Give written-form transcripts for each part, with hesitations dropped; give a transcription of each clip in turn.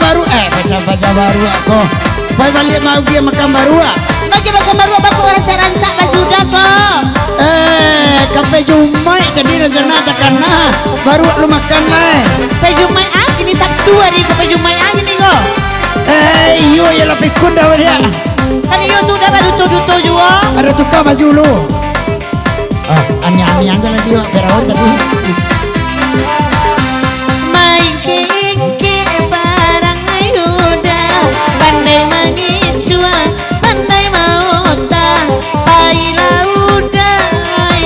baru baca baru aku. Boy balik mau dia makan baru. Bagi makan baru aku ransak-ransak baju dah kok. Kape Jumat jadi rencana karena baru lu makan lah. Kape Jumat ini Sabtu hari kape Jumat ini kok. Iyo ya lebih kunda dia. Kan iyo tu dah baru tu juga. Ada tukar baju lu. Aneh-aneh aja lah dia perawat tadi. Main ke barang ayuda, pandai mengicuan, pandai mauta, baiklah udah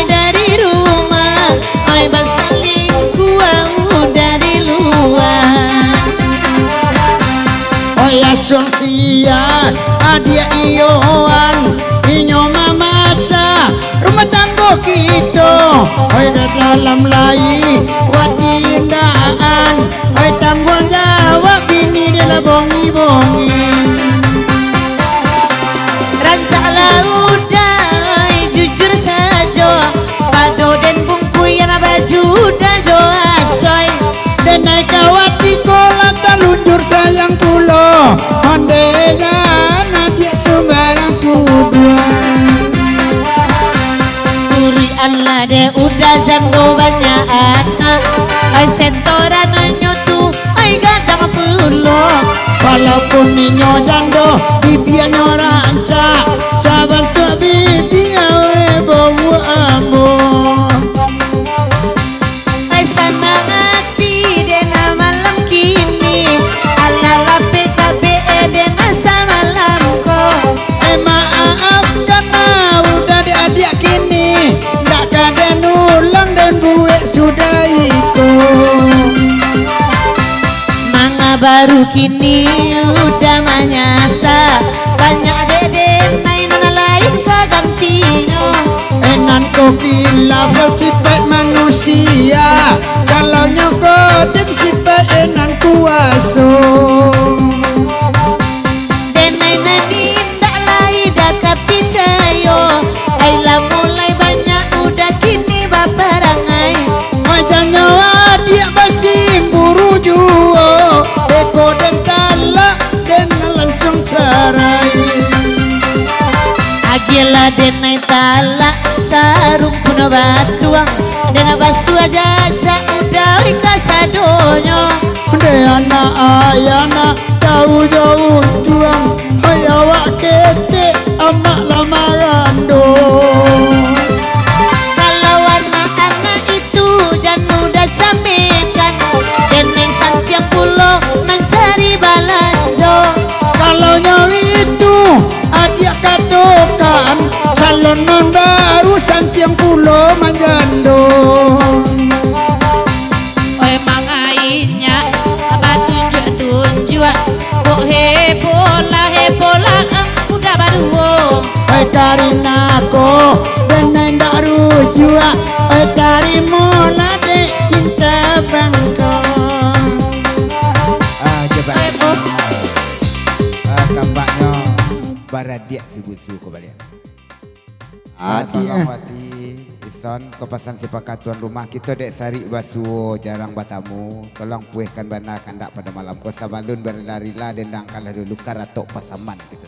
dari rumah, oi basaling gua udah di luar. Oh ya sia adia ioan inyo mamaca rumah tangga kita. Oi dalam lai watindaan, oi tanggung jawab ini dia bongi-bongi. Rancaklah udah jujur saja, pado dan bungku yang baju dah jo asoy. Dan naik kawati kola talunjur sayang pulo mandega nadia sembarang kudua. Turi Allah deh udah jando banyak anak, ay setoran nyotu, ay gadang pulo. Walaupun ninyo jando bibianya rancak, saban tu bibi awe bawa ambo. Ay sana hati dena malam kini, Allah lape kabe dena samalam ko. Maaf karena udah adik kini ndak kada nulang dan buat sudah ikut. Manga baru kini udah manyasa, banyak dede main lain kagantinya. Enan ko bila bersifat manusia, kalau nyokotin sifat enan kuaso. Denai nani ndak lai dah kapicayo, ailah mulai banyak udah kini baparangai. Macamnya dia bercimburu juo, eko dan talak dan langsung cerai. Agila denai talak sarung puno batuang, dena basu aja udah kasadonyo. De anak ayana tahu jauh tuang, hayawak kete amak lamaran do. Kalau anak-anak itu jangan mudah camekan, denai santiang pulo mencari balanjo. Kalau nyawi itu adik katokan, calon non baru santiang pulo manjando. Oi mangainya apa tunjuk kok heboh lah udah baru. Oi karina ko beneng dak rujua, oi dari mula dek cinta bangko. Coba kampaknya baradia sibutu kembali. Pangawati Ison kepasan sepakat tuan rumah kita dek sari basu jarang batamu, tolong puihkan bana kandak pada malam kosa balun berlari-lari dendang kalah dulu karatok pasaman gitu.